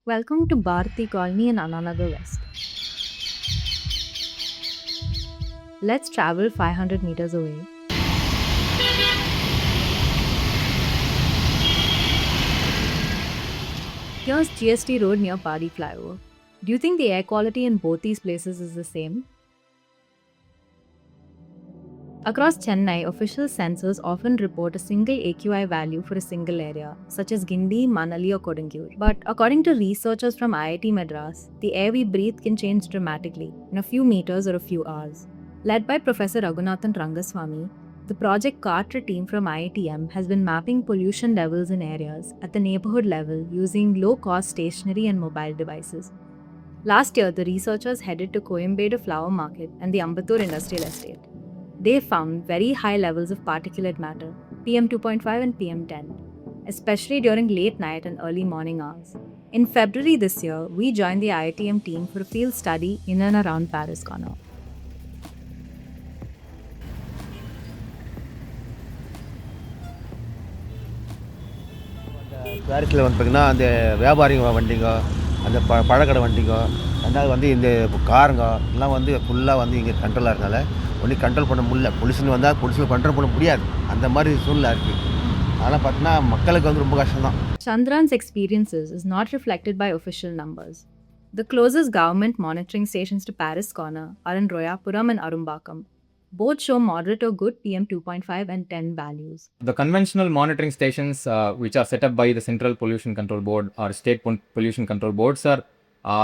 Welcome to Bharathi Colony in Ananagar West. Let's travel 500 meters away. Here's GST Road near Padi Flyover. Do you think the air quality in both these places is the same? Across Chennai, official sensors often report a single AQI value for a single area, such as Gindi, Manali, or Kodangallur. But according to researchers from IIT Madras, the air we breathe can change dramatically in a few meters or a few hours. Led by Professor Raghunathan Rangaswamy, the Project Kaatru team from IITM has been mapping pollution levels in areas at the neighborhood level using low-cost stationary and mobile devices. Last year, the researchers headed to Koyambedu flower market and the Ambattur industrial estate. They found very high levels of particulate matter, PM 2.5 and PM 10, especially during late night and early morning hours. In February this year, we joined the IITM team for a field study in and around Parrys corner. பாரிஸில் வந்து பார்த்திங்கன்னா அந்த வியாபாரிங்க வண்டிங்க அந்த பழக்கடை வண்டிங்க ரெண்டாவது வந்து இந்த காருங்க எல்லாம் வந்து ஃபுல்லாக வந்து இங்கே கண்ட்ரோலாக இருக்கனால ஒன்றும் கண்ட்ரோல் பண்ண முடியல. பொல்யூஷன் வந்தால் பொல்யூஷன் கண்ட்ரோல் பண்ண முடியாது, அந்த மாதிரி சூழ்நிலை இருக்குது. அதனால் பார்த்தீங்கன்னா மக்களுக்கு வந்து ரொம்ப கஷ்டம் தான். Chandran's experiences is not reflected by official numbers. The closest government monitoring stations to Parrys Corner are in Royapuram and Arumbakam. Both show moderate or good PM 2.5 and 10 values. The conventional monitoring stations, which are set up by the Central Pollution Control Board or State Pollution Control Boards,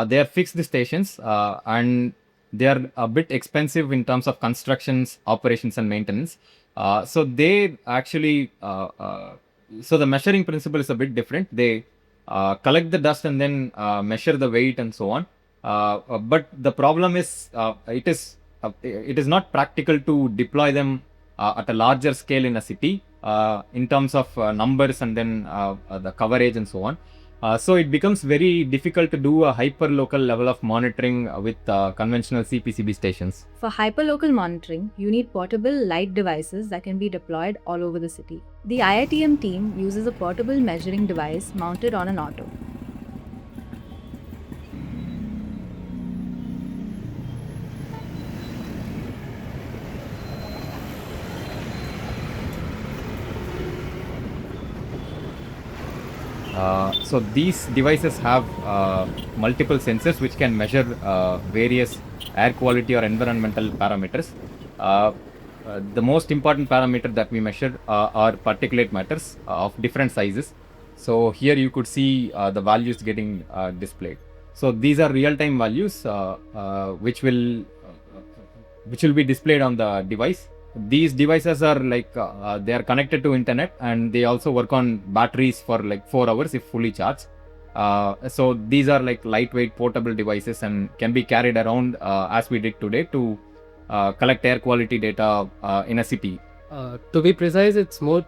they are fixed stations and they are a bit expensive in terms of constructions, operations, and maintenance. So they actually, so the measuring principle is a bit different. They collect the dust and then measure the weight and so on. But the problem is, it is not practical to deploy them at a larger scale in a city in terms of numbers and then the coverage and so on. So it becomes very difficult to do a hyper-local level of monitoring with conventional CPCB stations. For hyperlocal monitoring, you need portable light devices that can be deployed all over the city. The IITM team uses a portable measuring device mounted on an auto. So these devices have multiple sensors which can measure various air quality or environmental parameters. The most important parameter that we measure are particulate matters of different sizes. So here you could see the values getting displayed. So these are real-time values which will be displayed on the device. These devices are like they are connected to internet and they also work on batteries for like 4 hours if fully charged. So these are like lightweight portable devices and can be carried around as we did today to collect air quality data in a city. To be precise, it's more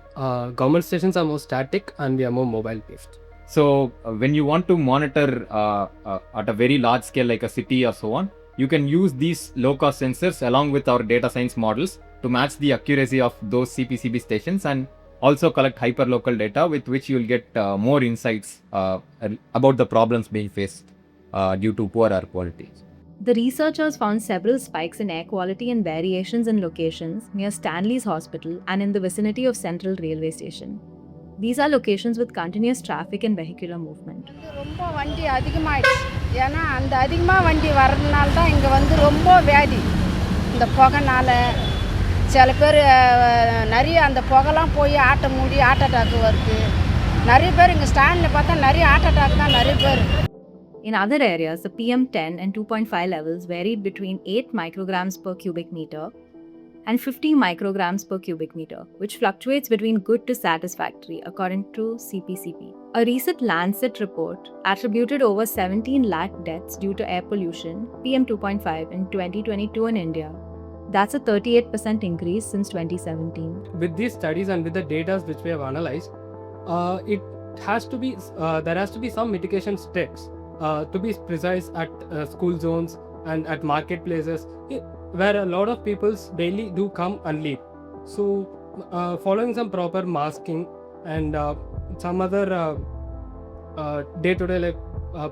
government stations are more static and we are more mobile based. So when you want to monitor at a very large scale like a city or so on, you can use these low-cost sensors along with our data science models to match the accuracy of those CPCB stations and also collect hyperlocal data with which you will get more insights about the problems being faced due to poor air quality. The researchers found several spikes in air quality and variations in locations near Stanley's Hospital and in the vicinity of Central Railway Station. These are locations with continuous traffic and vehicular movement. ரொம்ப வண்டி அதிகமாயிடுச்சு. ஏன்னா அந்த அதிகமாக வண்டி வர்றதுனால தான் இங்கே வந்து ரொம்ப வியாதி. இந்த புகைனால சில பேர் நிறைய அந்த புகைலாம் போய் ஆட்டை மூடி ஹார்ட் அட்டாக் வருது. நிறைய பேர் இங்கே ஸ்டாண்டில் பார்த்தா நிறைய ஹார்ட் அட்டாக் தான் நிறைய பேர். In other areas, the PM10 and 2.5 levels varied between 8 micrograms per cubic meter and 50 micrograms per cubic meter, which fluctuates between good to satisfactory according to CPCB. A recent Lancet report attributed over 17 lakh deaths due to air pollution, PM 2.5, in 2022 in India. That's a 38% increase since 2017. With these studies and with the data which we have analyzed, it has to be there has to be some mitigation steps to be precise at school zones and at marketplaces where a lot of people daily do come and leave. So following some proper masking and some other day-to-day like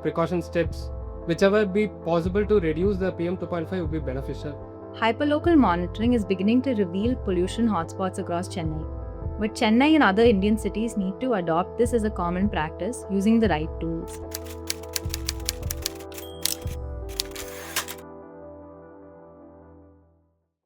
precaution steps, whichever be possible to reduce the PM 2.5 would be beneficial. Hyperlocal monitoring is beginning to reveal pollution hotspots across Chennai. But Chennai and other Indian cities need to adopt this as a common practice using the right tools.